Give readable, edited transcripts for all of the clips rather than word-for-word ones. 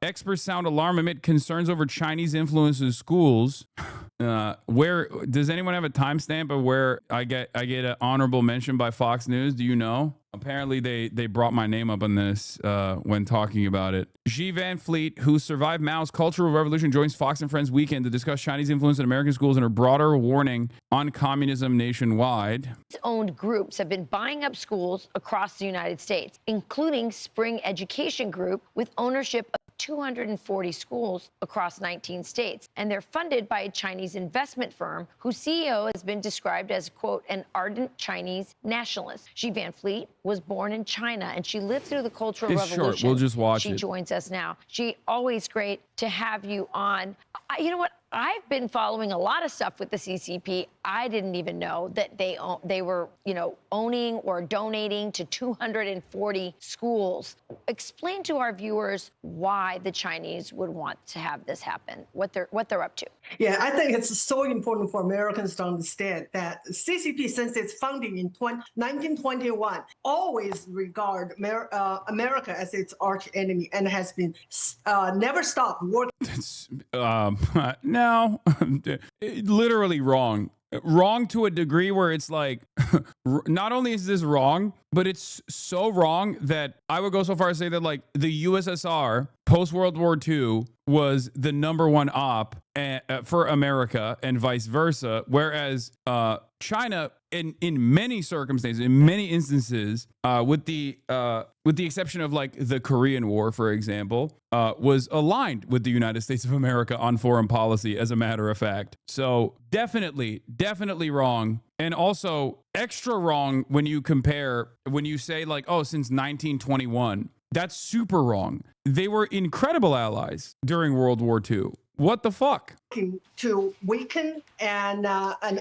Experts sound alarm amid concerns over Chinese influence in schools. Where does anyone have a timestamp of where I get an honorable mention by Fox News? Do you know? Apparently, they brought my name up on this when talking about it. Xi Van Fleet, who survived Mao's Cultural Revolution, joins Fox and Friends Weekend to discuss Chinese influence in American schools and a broader warning on communism nationwide. Owned groups have been buying up schools across the United States, including Spring Education Group, with ownership of 240 schools across 19 states. And they're funded by a Chinese investment firm whose CEO has been described as, quote, an ardent Chinese nationalist. Xi Van Fleet was born in China, and she lived through the Cultural Revolution. Short. We'll just watch She it. joins us now. Xi, always great to have you on. You know what? I've been following a lot of stuff with the CCP. I didn't even know that they were, owning or donating to 240 schools. Explain to our viewers why the Chinese would want to have this happen, what they're up to. Yeah, I think it's so important for Americans to understand that CCP, since its founding in 1921, always regard America as its arch enemy and has been never stopped working. No, literally wrong. Wrong to a degree where it's like, not only is this wrong, but it's so wrong that I would go so far as to say that like the USSR post World War II was the number one op for America and vice versa. Whereas China, in many circumstances, in many instances, with the exception of like the Korean War, for example, was aligned with the United States of America on foreign policy, as a matter of fact. So definitely wrong. And also extra wrong when you say like, oh, since 1921. That's super wrong. They were incredible allies during World War II. What the fuck? To weaken and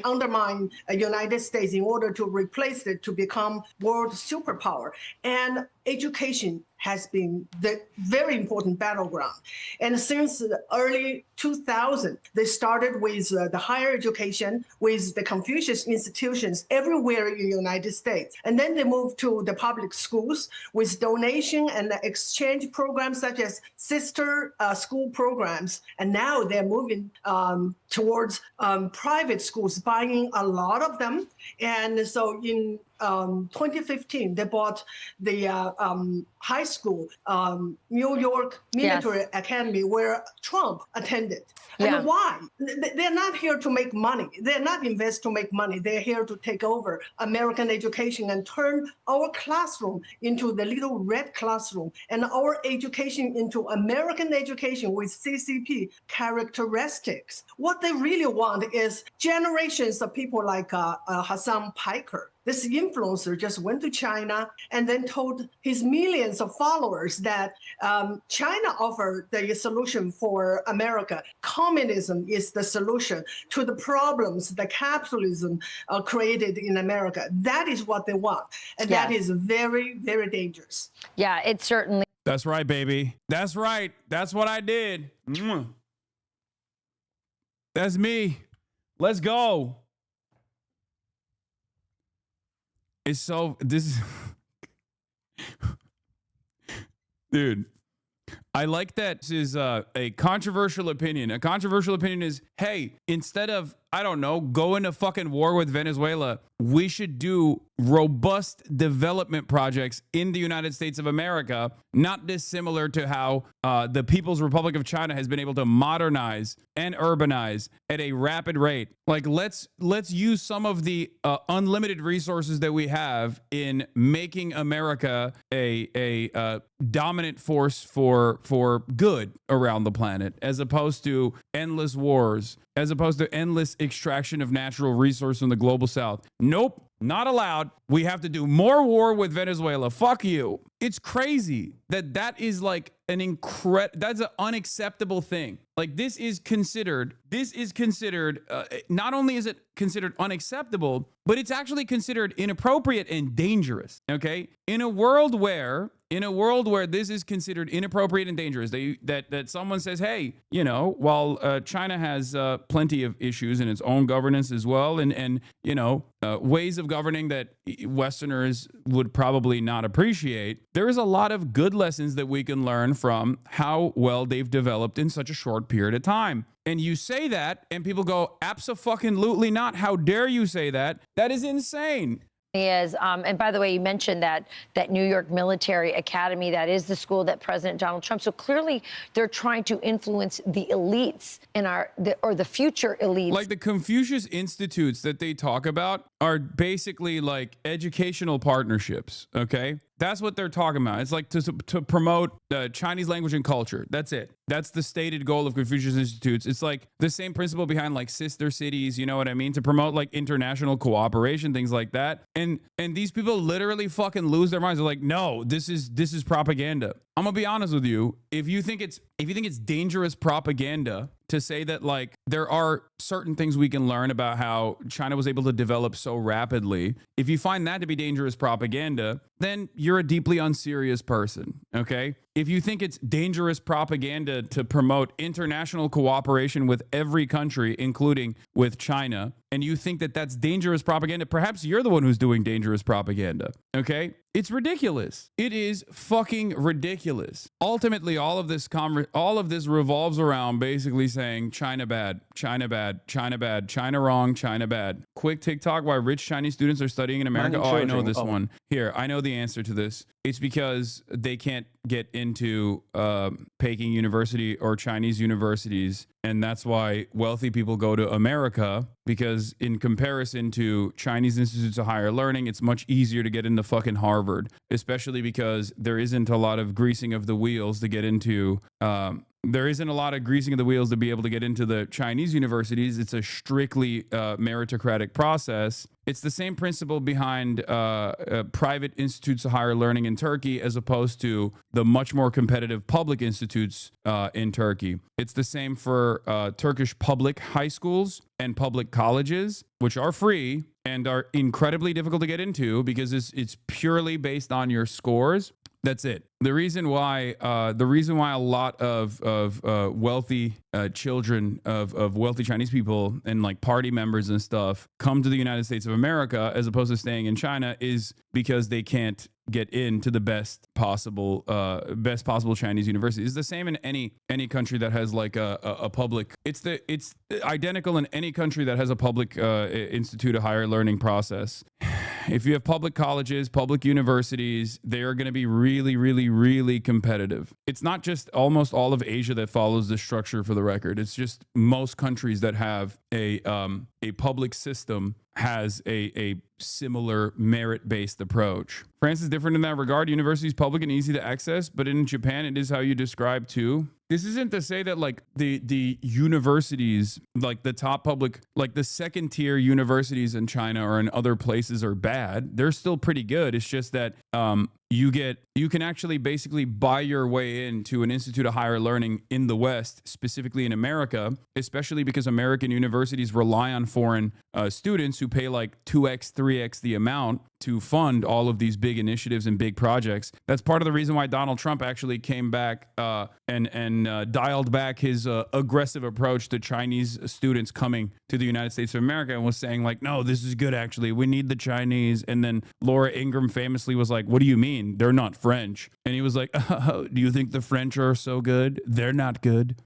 undermine the United States in order to replace it to become world superpower. And education has been the very important battleground. And since the early 2000s, they started with the higher education, with the Confucius institutions everywhere in the United States. And then they moved to the public schools with donation and exchange programs such as sister school programs. And now they're moving towards private schools, buying a lot of them. And so in 2015, they bought the high school, New York Military Academy, where Trump attended. Yeah. And why? They're not here to make money. They're not invest to make money. They're here to take over American education and turn our classroom into the little red classroom and our education into American education with CCP characteristics. What they really want is generations of people like Hassan Piker. This influencer just went to China and then told his millions of followers that China offered the solution for America. Communism is the solution to the problems that capitalism created in America. That is what they want. And that is very, very dangerous. Yeah, it certainly. That's right, baby. That's right. That's what I did. That's me. Let's go. It's so, this is, dude, I like that this is a controversial opinion. A controversial opinion is, hey, instead of, I don't know, go into fucking war with Venezuela, we should do robust development projects in the United States of America, not dissimilar to how the People's Republic of China has been able to modernize and urbanize at a rapid rate. Like, let's use some of the unlimited resources that we have in making America a dominant force for good around the planet, as opposed to endless wars, as opposed to endless extraction of natural resources from the global south. Nope. Not allowed. We have to do more war with Venezuela. Fuck you. It's crazy that is like that's an unacceptable thing. Like this is considered, not only is it considered unacceptable, but it's actually considered inappropriate and dangerous. Okay. In a world where in a world where this is considered inappropriate and dangerous, that someone says, hey, while China has plenty of issues in its own governance as well, and ways of governing that Westerners would probably not appreciate, there is a lot of good lessons that we can learn from how well they've developed in such a short period of time. And you say that, and people go, abso-fucking-lutely not. How dare you say that? That is insane. Is and by the way, you mentioned that New York Military Academy, that is the school that President Donald Trump. So clearly, they're trying to influence the elites in the future elites. Like the Confucius Institutes that they talk about are basically like educational partnerships. Okay, that's what they're talking about. It's like to promote Chinese language and culture. That's it. That's the stated goal of Confucius Institutes. It's like the same principle behind like sister cities, you know what I mean? To promote like international cooperation, things like that. And these people literally fucking lose their minds. They're like, no, this is propaganda. I'm gonna be honest with you. If you think it's dangerous propaganda to say that like there are certain things we can learn about how China was able to develop so rapidly, if you find that to be dangerous propaganda, then you're a deeply unserious person, okay? If you think it's dangerous propaganda to promote international cooperation with every country, including with China, and you think that that's dangerous propaganda, perhaps you're the one who's doing dangerous propaganda, okay? It's ridiculous. It is fucking ridiculous. Ultimately, all of this revolves around basically saying China bad, China bad, China bad, China wrong, China bad. Quick TikTok, why rich Chinese students are studying in America. Oh, I know this one. Here, I know the answer to this. It's because they can't get into Peking University or Chinese universities. And that's why wealthy people go to America, because in comparison to Chinese institutes of higher learning, it's much easier to get into fucking Harvard, especially because there isn't a lot of greasing of the wheels to get into there isn't a lot of greasing of the wheels to be able to get into the Chinese universities. It's a strictly meritocratic process. It's the same principle behind private institutes of higher learning in Turkey as opposed to the much more competitive public institutes in Turkey. It's the same for Turkish public high schools and public colleges, which are free and are incredibly difficult to get into because it's purely based on your scores. That's it. The reason why a lot of wealthy children of wealthy Chinese people and like party members and stuff come to the United States of America as opposed to staying in China is because they can't get into the best possible Chinese university. It's the same in any country that has like a public. It's identical in any country that has a public institute of higher learning process. If you have public colleges, public universities, they are going to be really, really, really competitive. It's not just almost all of Asia that follows this structure, for the record. It's just most countries that have a public system has a similar merit-based approach. France is different in that regard. University is public and easy to access, but in Japan, it is how you describe too. This isn't to say that like the universities, like the top public, like the second tier universities in China or in other places are bad. They're still pretty good. It's just that you can actually basically buy your way into an institute of higher learning in the West, specifically in America, especially because American universities rely on foreign students who pay like 2x, 3x the amount to fund all of these big initiatives and big projects. That's part of the reason why Donald Trump actually came back and dialed back his aggressive approach to Chinese students coming to the United States of America and was saying like, no, this is good actually. We need the Chinese. And then Laura Ingraham famously was like, what do you mean? They're not French. And he was like, oh, do you think the French are so good? They're not good.